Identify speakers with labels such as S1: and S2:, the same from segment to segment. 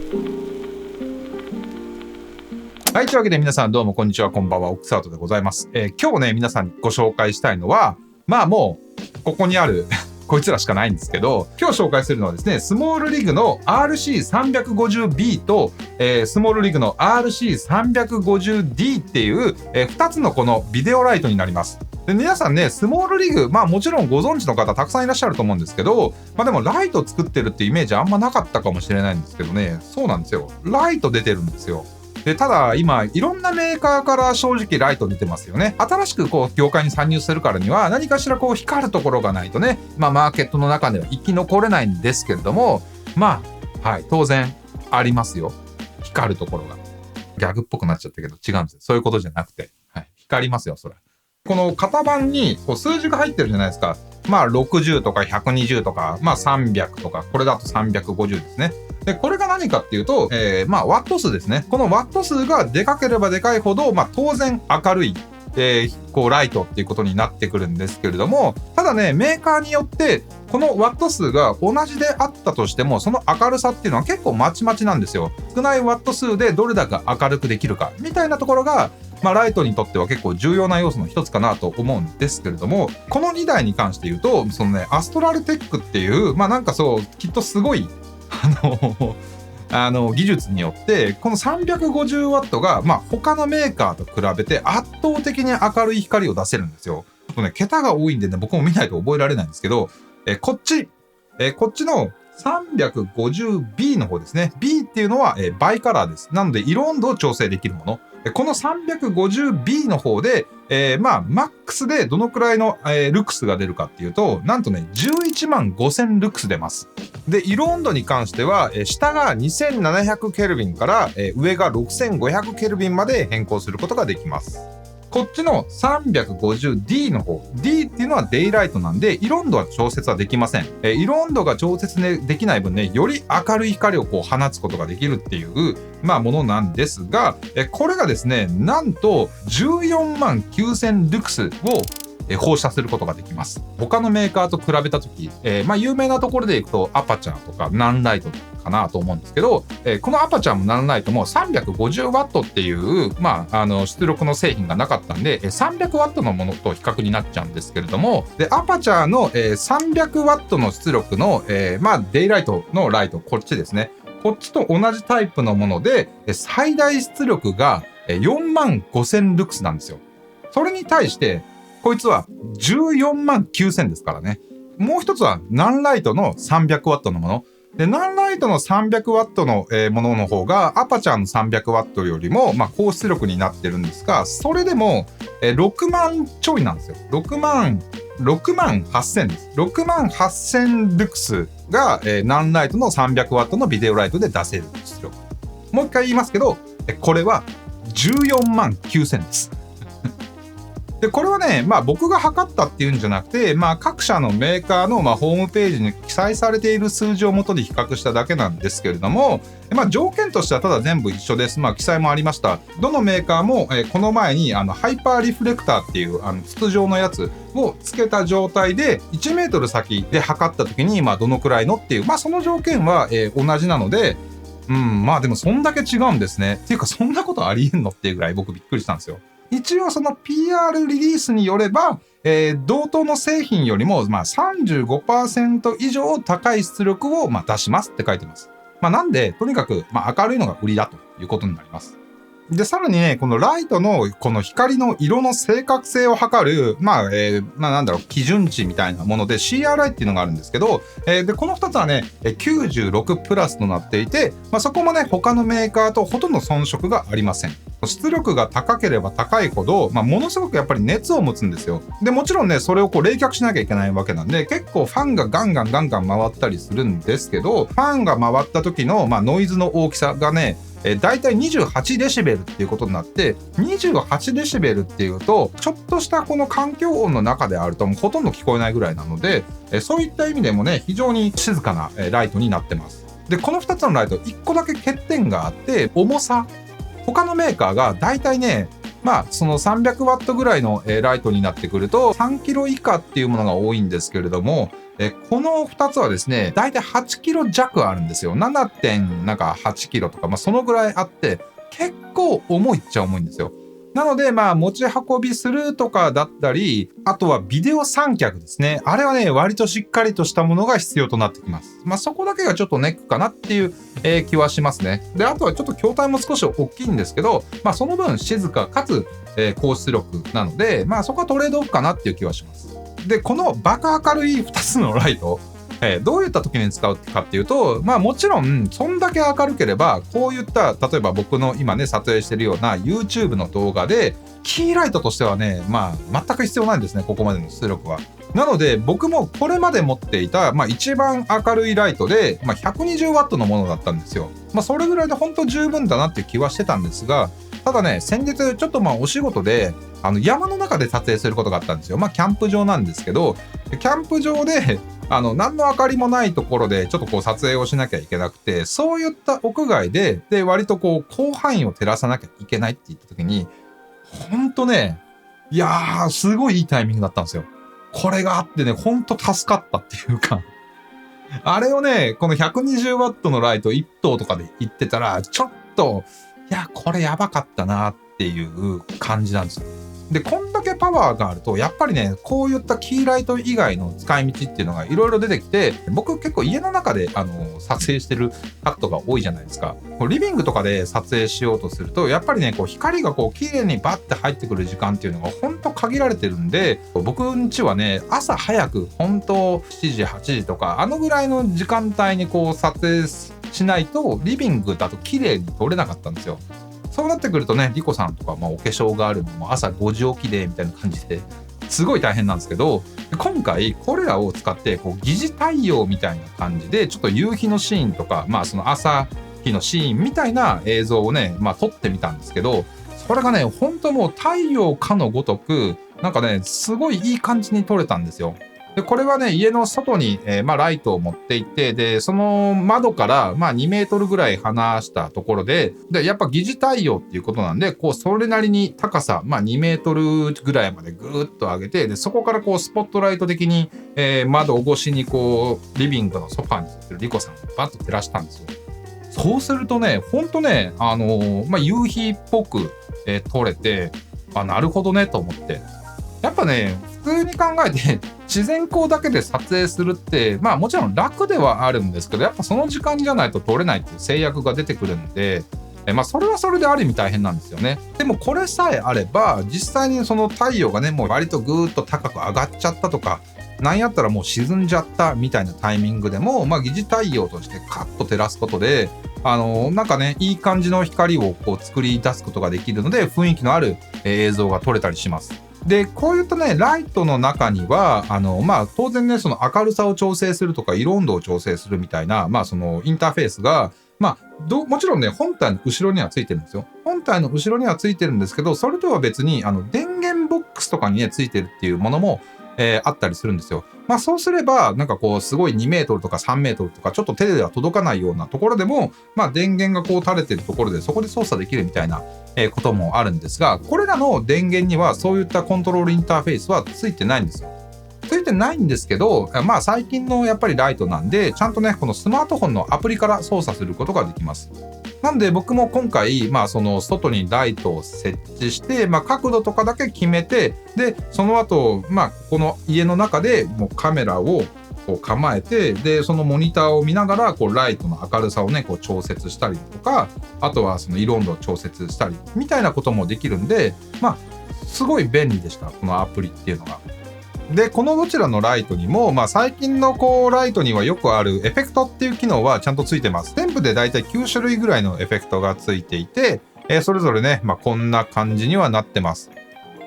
S1: はい、というわけで皆さんどうもこんにちは、こんばんは、オックスアウトでございます。今日ね、皆さんにご紹介したいのは、まあもう、ここにあるこいつらしかないんですけど、今日紹介するのはですね、スモールリグの RC350B と、スモールリグの RC350D っていう、2つのこのビデオライトになります。で皆さんね、スモールリグ、まあもちろんご存知の方たくさんいらっしゃると思うんですけど、まあでもライト作ってるってイメージあんまなかったかもしれないんですけどね、そうなんですよ。ライト出てるんですよ。でただ今いろんなメーカーから正直ライト出てますよね。新しくこう業界に参入するからには何かしらこう光るところがないとね、まあマーケットの中では生き残れないんですけれども、まあはい、当然ありますよ、光るところが。ギャグっぽくなっちゃったけど違うんですよ。そういうことじゃなくて、はい、光りますよそれ。この型番にこう数字が入ってるじゃないですか。まあ60とか120とか、まあ300とか、これだと350ですね。でこれが何かっていうと、まあワット数ですね。このワット数がでかければでかいほど、まあ当然明るい、こうライトっていうことになってくるんですけれども、ただね、メーカーによってこのワット数が同じであったとしても、その明るさっていうのは結構まちまちなんですよ。少ないワット数でどれだけ明るくできるかみたいなところが、まあ、ライトにとっては結構重要な要素の一つかなと思うんですけれども、この2台に関して言うと、そのね、アストラルテックっていう、まあなんかそう、きっとすごい、技術によって、この 350W が、まあ他のメーカーと比べて圧倒的に明るい光を出せるんですよ。ちょっとね、桁が多いんでね、僕も見ないと覚えられないんですけど、こっちの350B の方ですね。B っていうのは、バイカラーです。なので、色温度を調整できるもの。この 350B の方で、まあ、マックスでどのくらいの、ルクスが出るかっていうと、なんとね、11万5000ルクス出ます。で、色温度に関しては、下が2700ケルビンから、上が6500ケルビンまで変更することができます。こっちの 350D の方、D っていうのはデイライトなんで、色温度は調節はできません。色温度が調節、ね、できない分ね、より明るい光をこう放つことができるっていう、まあ、ものなんですが、これがですね、なんと14万9000ルクスを放射することができます。他のメーカーと比べたとき、まあ有名なところでいくとアパチャーとかナンライトかなと思うんですけど、このアパチャーもナンライトも 350W っていう、まあ、出力の製品がなかったんで、300W のものと比較になっちゃうんですけれども、でアパチャーの 300W の出力の、まあデイライトのライト、こっちですね。こっちと同じタイプのもので、最大出力が4万5000ルクスなんですよ。それに対して、こいつは14万9000ですからね。もう一つはナンライトの 300W のもの。で、ナンライトの 300W のものの方がアパチャーの 300W よりも、まあ、高出力になってるんですが、それでも6万ちょいなんですよ。6万8000です。6万8000ルクスがナンライトの 300W のビデオライトで出せる出力。もう一回言いますけど、これは14万9000です。でこれはね、まあ僕が測ったっていうんじゃなくて、まあ各社のメーカーのホームページに記載されている数字をもとに比較しただけなんですけれども、まあ条件としてはただ全部一緒です。まあ記載もありました。どのメーカーもこの前にハイパーリフレクターっていう筒状のやつをつけた状態で1メートル先で測った時にどのくらいのっていう、まあその条件は同じなので、まあでもそんだけ違うんですね。っていうかそんなことありえんのっていうぐらい僕びっくりしたんですよ。一応その PR リリースによれば、同等の製品よりも35% 以上高い出力を出しますって書いてます。なんでとにかく明るいのが売りだということになります。で、さらにね、このライトのこの光の色の正確性を測る、基準値みたいなもので CRI っていうのがあるんですけど、で、この2つはね、96プラスとなっていて、そこもね、他のメーカーとほとんど遜色がありません。出力が高ければ高いほど、ものすごくやっぱり熱を持つんですよ。で、もちろんね、それを冷却しなきゃいけないわけなんで、結構ファンがガンガン回ったりするんですけど、ファンが回った時の、ノイズの大きさがね、だいたい28デシベルっていうことになって、28デシベルっていうと、ちょっとしたこの環境音の中であるともうほとんど聞こえないぐらいなので、そういった意味でもね、非常に静かなライトになってます。で、この2つのライト、1個だけ欠点があって、重さ。他のメーカーがだいたいね、その300ワットぐらいのライトになってくると3キロ以下っていうものが多いんですけれども、この2つはですね、だいたい8キロ弱あるんですよ。7.8キロとか、そのぐらいあって、結構重いっちゃ重いんですよ。なので、持ち運びするとかだったり、あとはビデオ三脚ですね。あれはね、割としっかりとしたものが必要となってきます。そこだけがちょっとネックかなっていう、気はしますね。で、あとはちょっと筐体も少し大きいんですけど、その分静かかつ、高出力なので、そこはトレードオフかなっていう気はします。で、このバカ明るい2つのライト、どういった時に使うかっていうと、もちろんそんだけ明るければこういった例えば僕の今ね撮影してるような YouTube の動画でキーライトとしてはね全く必要ないんですね、ここまでの出力は。なので僕もこれまで持っていた、一番明るいライトで、120ワットのものだったんですよ。それぐらいで本当十分だなっていう気はしてたんですが、ただね先日ちょっとお仕事で山の中で撮影することがあったんですよ。キャンプ場なんですけど、キャンプ場で何の明かりもないところでちょっと撮影をしなきゃいけなくて、そういった屋外で割と広範囲を照らさなきゃいけないって言った時に、ほんとね、いやー、すごいいいタイミングだったんですよ。これがあってね、ほんと助かったっていうか、あれをね、この120ワットのライト1灯とかで言ってたら、ちょっと、いや、これやばかったなっていう感じなんですよ。で、こんだけパワーがあると、やっぱりね、こういったキーライト以外の使い道っていうのがいろいろ出てきて、僕結構家の中で撮影してるカットが多いじゃないですか。リビングとかで撮影しようとすると、やっぱりね、光が綺麗にバッて入ってくる時間っていうのが本当限られてるんで、僕ん家はね、朝早く、本当7時、8時とか、あのぐらいの時間帯に撮影しないと、リビングだと綺麗に撮れなかったんですよ。そうなってくるとね、リコさんとか、お化粧があるのも朝5時起きでみたいな感じですごい大変なんですけど、今回これらを使って疑似太陽みたいな感じでちょっと夕日のシーンとか、その朝日のシーンみたいな映像をね、撮ってみたんですけど、それがね、本当もう太陽かのごとくすごいいい感じに撮れたんですよ。で、これはね、家の外に、ライトを持って行って、で、その窓から、2メートルぐらい離したところで、やっぱ疑似太陽っていうことなんで、それなりに高さ、2メートルぐらいまでぐーっと上げて、で、そこからスポットライト的に、窓越しにリビングのソファに座ってるリコさんをバッと照らしたんですよ。そうするとね、ほんとね、夕日っぽく、撮れて、なるほどね、と思って。やっぱね、普通に考えて自然光だけで撮影するってもちろん楽ではあるんですけど、やっぱその時間じゃないと撮れないっていう制約が出てくるんで、それはそれである意味大変なんですよね。でもこれさえあれば実際にその太陽がねもう割とぐーっと高く上がっちゃったとか、なんやったらもう沈んじゃったみたいなタイミングでも疑似太陽としてカッと照らすことでいい感じの光を作り出すことができるので、雰囲気のある映像が撮れたりします。で、こういったね、ライトの中には、当然ね、その明るさを調整するとか、色温度を調整するみたいな、そのインターフェースが、もちろんね、本体の後ろにはついてるんですよ。本体の後ろにはついてるんですけど、それとは別に、電源ボックスとかにね、ついてるっていうものも、あったりするんですよ。そうすれば、すごい2メートルとか3メートルとか、ちょっと手では届かないようなところでも、電源が垂れてるところで、そこで操作できるみたいな、こともあるんですが、これらの電源には、そういったコントロールインターフェースはついてないんですよ。ついてないんですけど、最近のやっぱりライトなんで、ちゃんとね、このスマートフォンのアプリから操作することができます。なんで僕も今回、その外にライトを設置して、角度とかだけ決めて、で、その後、この家の中でもうカメラを構えて、で、そのモニターを見ながら、ライトの明るさをね、調節したりとか、あとはその色温度を調節したり、みたいなこともできるんで、すごい便利でした、このアプリっていうのが。で、このどちらのライトにも、最近のライトにはよくあるエフェクトっていう機能はちゃんとついてます。全部でだいたい9種類ぐらいのエフェクトがついていて、それぞれね、こんな感じにはなってます。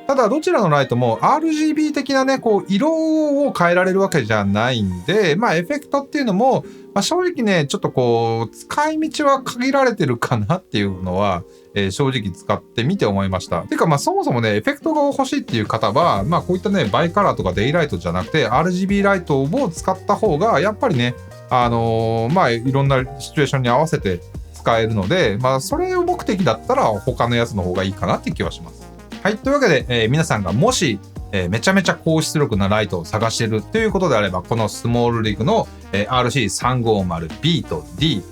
S1: ただ、どちらのライトも RGB 的なね、色を変えられるわけじゃないんで、エフェクトっていうのも、正直ね、ちょっと使い道は限られてるかなっていうのは、正直使ってみて思いました。てか、そもそもね、エフェクトが欲しいっていう方は、こういったね、バイカラーとかデイライトじゃなくて、RGB ライトを使った方が、やっぱりね、いろんなシチュエーションに合わせて使えるので、それを目的だったら、他のやつの方がいいかなっていう気はします。はい。というわけで、皆さんがもし、めちゃめちゃ高出力なライトを探しているということであれば、このスモールリグの、RC350B と D、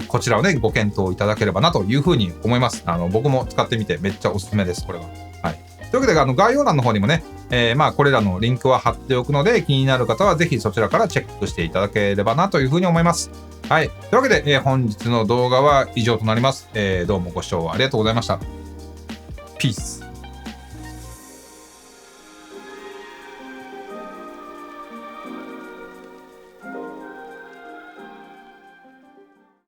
S1: こちらをね、ご検討いただければなというふうに思います。僕も使ってみてめっちゃおすすめです、これは。はい。というわけで、概要欄の方にもね、これらのリンクは貼っておくので、気になる方はぜひそちらからチェックしていただければなというふうに思います。はい。というわけで、本日の動画は以上となります。どうもご視聴ありがとうございました。ピース。